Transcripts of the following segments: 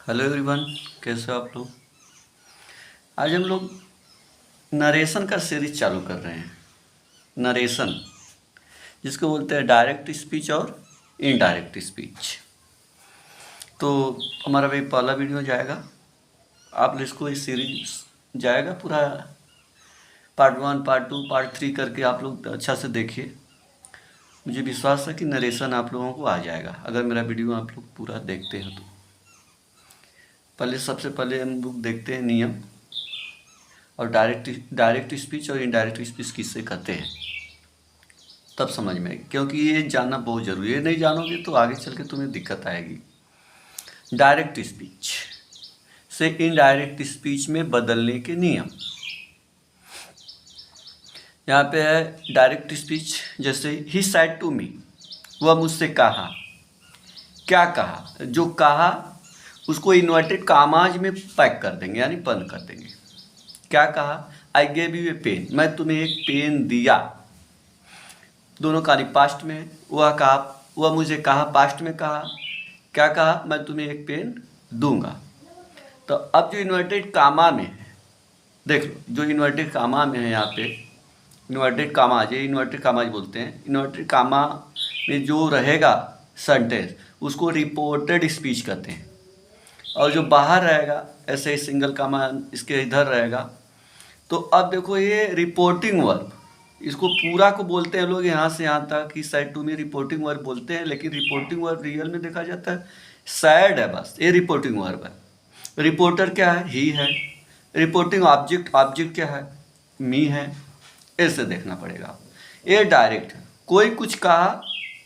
Hello everyone, कैसे हो आप लोग। आज हम लोग नरेशन का सीरीज चालू कर रहे हैं। नरेशन जिसको बोलते हैं डायरेक्ट स्पीच और इनडायरेक्ट स्पीच। तो हमारा भाई पहला वीडियो जाएगा, आप लोग इसको इस सीरीज जाएगा पूरा, पार्ट 1 पार्ट 2 पार्ट 3 करके आप लोग अच्छा से देखिए। मुझे विश्वास है कि नरेशन आप लोगों को आ जाएगा अगर मेरा वीडियो आप लोग पूरा देखते हैं तो। सबसे पहले हम लोग देखते हैं नियम और डायरेक्ट स्पीच और इनडायरेक्ट स्पीच किससे कहते हैं, तब समझ में आएगी। क्योंकि ये जानना बहुत ज़रूरी है, नहीं जानोगे तो आगे चल के तुम्हें दिक्कत आएगी। डायरेक्ट स्पीच से इनडायरेक्ट स्पीच में बदलने के नियम। यहाँ पे है डायरेक्ट स्पीच, जैसे ही सेड टू मी, वह मुझसे कहा। क्या कहा? जो कहा उसको इन्वर्टेड कामाज में पैक कर देंगे, यानी बंद कर देंगे। क्या कहा? I gave you a pen, मैं तुम्हें एक पेन दिया। दोनों कहानी पास्ट में है। वह मुझे कहा, पास्ट में कहा। क्या कहा? मैं तुम्हें एक पेन दूंगा। तो अब जो इन्वर्टेड कामा में है, देख लो, जो इन्वर्टेड कामा में है यहाँ पे, इन्वर्टेड कामाज, ये इन्वर्टेड कामाज बोलते हैं। इन्वर्टेड कामा में जो रहेगा सेंटेंस, उसको रिपोर्टेड स्पीच कहते हैं। और जो बाहर रहेगा, ऐसे ही सिंगल कामा इसके इधर रहेगा। तो अब देखो, ये रिपोर्टिंग वर्ब, इसको पूरा को बोलते हैं लोग यहाँ से यहाँ तक कि said to me reporting verb बोलते हैं, लेकिन रिपोर्टिंग वर्ब रियल में देखा जाता है सैड है, बस ये रिपोर्टिंग वर्ब है। रिपोर्टर क्या है? ही है। रिपोर्टिंग ऑब्जेक्ट क्या है? मी है। ऐसे देखना पड़ेगा। ये डायरेक्ट है, कोई कुछ कहा,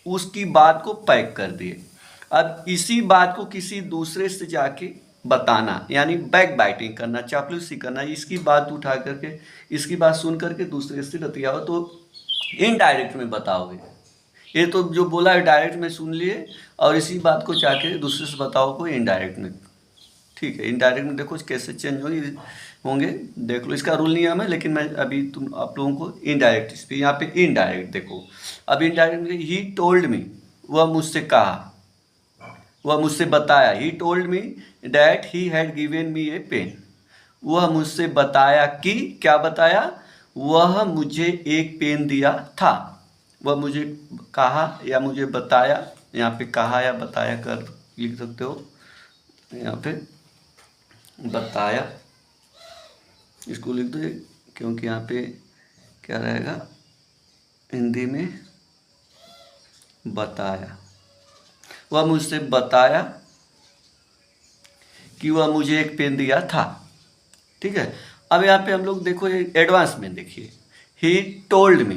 उसकी बात को पैक कर दिए। अब इसी बात को किसी दूसरे से जाके बताना, यानी बैक बाइटिंग करना, चापलूसी करना, इसकी बात उठा करके, इसकी बात सुन करके दूसरे से बतियाओ, तो इनडायरेक्ट में बताओगे। ये तो जो बोला है डायरेक्ट में सुन लिए, और इसी बात को जाके दूसरे से बताओ को इनडायरेक्ट में। ठीक है, इनडायरेक्ट में देखो कैसे चेंज होंगे, देख लो। इसका रूल नियम है, लेकिन मैं अभी आप लोगों को इनडायरेक्ट स्पीच, यहाँ पे इनडायरेक्ट देखो। अब इनडायरेक्ट में ही टोल्ड मी, वह मुझसे कहा, वह मुझसे बताया। He told me that he had given me a pen, वह मुझसे बताया कि, क्या बताया? वह मुझे एक पेन दिया था। वह मुझे कहा या मुझे बताया, यहाँ पे कहा या बताया कर लिख सकते हो, यहाँ पे बताया इसको लिख दो, क्योंकि यहाँ पे क्या रहेगा हिंदी में, बताया। वह मुझसे बताया कि वह मुझे एक पेन दिया था। ठीक है, अब यहाँ पे हम लोग देखो एडवांस में देखिए, ही टोल्ड मी,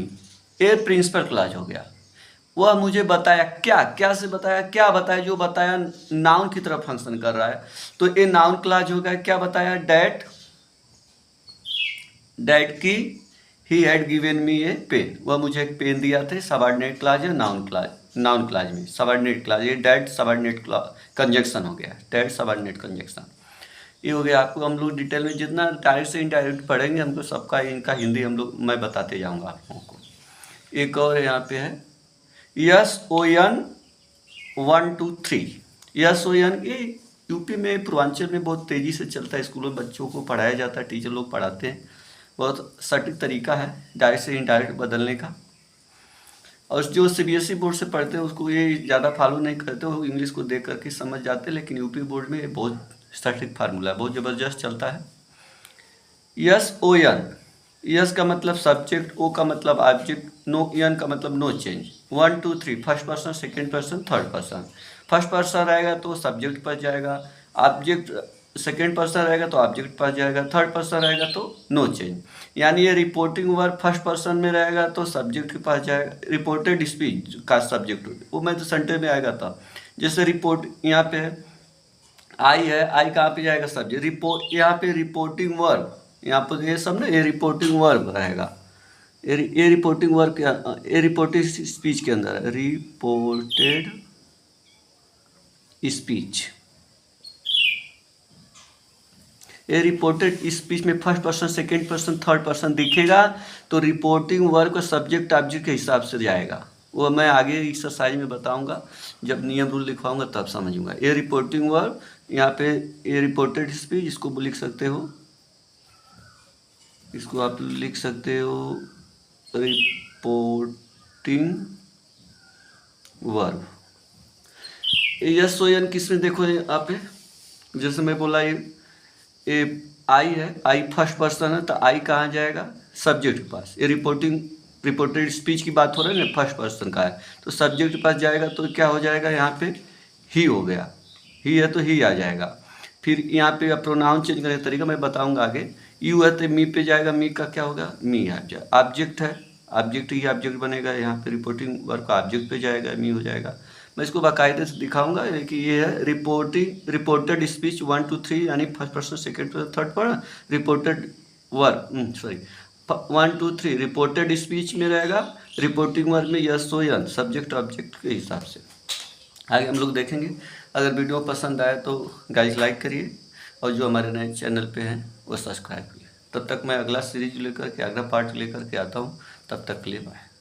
ये प्रिंसिपल क्लॉज हो गया। वह मुझे बताया, क्या क्या से बताया? क्या बताया? जो बताया नाउन की तरफ फंक्शन कर रहा है, तो ये नाउन क्लॉज हो गया। क्या बताया? डैट की he had given me a pen, वह मुझे एक पेन दिया था। सबऑर्डिनेट क्लॉज है, नाउन क्लॉज में सबऑर्डिनेट क्लॉज, ये डैट सबऑर्डिनेट कंजक्शन हो गया, डैट सबऑर्डिनेट कंजक्शन। ये हो गया। आपको हम लोग डिटेल में जितना डायरेक्ट से इनडायरेक्ट पढ़ेंगे, हमको सबका इनका हिंदी मैं बताते जाऊंगा आप लोगों को। एक और यहाँ पे है SON 1 2 3। SON ये यूपी में, पूर्वांचल में बहुत तेज़ी से चलता है, स्कूलों में बच्चों को पढ़ाया जाता है, टीचर लोग पढ़ाते हैं। बहुत सटीक तरीका है डायरेक्ट से इनडायरेक्ट बदलने का। और जो CBSE बोर्ड से पढ़ते हैं उसको ये ज़्यादा फॉलो नहीं करते, वो इंग्लिश को देख करके समझ जाते हैं, लेकिन यूपी बोर्ड में ये बहुत सटीक फार्मूला है, बहुत ज़बरदस्त चलता है। SON, यस का मतलब सब्जेक्ट, ओ का मतलब ऑब्जेक्ट, नो एन का मतलब no change. 1 2 3 first person, second person, third person. First person रहेगा तो सब्जेक्ट पर जाएगा, ऑब्जेक्ट सेकेंड पर्सन रहेगा तो ऑब्जेक्ट पर जाएगा, थर्ड पर्सन रहेगा तो नो चेंज। यानी ये रिपोर्टिंग वर्ब फर्स्ट पर्सन में रहेगा तो सब्जेक्ट के पास जाएगा। रिपोर्टेड स्पीच का सब्जेक्ट वो मैं तो सेंटर में आएगा था। जैसे रिपोर्ट यहाँ पे है, आई है, आई कहाँ पे जाएगा? सब्जेक्ट। रिपोर्ट यहाँ पे रिपोर्टिंग वर्ब, यहाँ पर ये सब ना, ये रिपोर्टिंग वर्ब रहेगा। ये रिपोर्टिंग वर्ब क्या, ये रिपोर्टेड स्पीच के अंदर है, रिपोर्टेड स्पीच। ये रिपोर्टेड स्पीच में first person, second person, third person दिखेगा तो रिपोर्टिंग वर्ब का सब्जेक्ट ऑब्जेक्ट के हिसाब से जाएगा। वो मैं आगे एक्सरसाइज में बताऊंगा, जब नियम रूल लिखवाऊंगा तब समझूंगा। ए रिपोर्टिंग वर्ब, यहाँ पे ए रिपोर्टेड स्पीच, इसको लिख सकते हो, इसको आप लिख सकते हो reporting verb. Yes O N किसमें देखो यहाँ पे, जैसे मैं बोला ये आई है, आई फर्स्ट पर्सन है, तो आई कहाँ जाएगा, सब्जेक्ट के पास। ये रिपोर्टेड स्पीच की बात हो रही है ना, फर्स्ट पर्सन का है, तो सब्जेक्ट के पास जाएगा, तो क्या हो जाएगा यहाँ पे, ही हो गया, ही है तो ही आ जाएगा। फिर यहाँ पे प्रोनाउन चेंज करने का तरीका मैं बताऊंगा आगे। यू है तो मी पे जाएगा, मी का क्या होगा, मी आ जाएगा। ऑब्जेक्ट है, ऑब्जेक्ट ही ऑब्जेक्ट बनेगा, यहाँ पे रिपोर्टिंग वर्ब का ऑब्जेक्ट पे जाएगा, मी हो जाएगा। मैं इसको बाकायदे से दिखाऊंगा कि ये है रिपोर्टेड स्पीच 1 to 3, यानी first person, second person, third person, reported verb 1 to 3 reported speech में रहेगा, रिपोर्टिंग वर्ब में S O N subject object के हिसाब से। आगे हम लोग देखेंगे। अगर वीडियो पसंद आए तो गाइस लाइक करिए, और जो हमारे नए चैनल पे हैं वो सब्सक्राइब करिए। तब तक मैं अगला सीरीज लेकर के, अगला पार्ट लेकर के आता हूँ, तब तक के लिए बाय।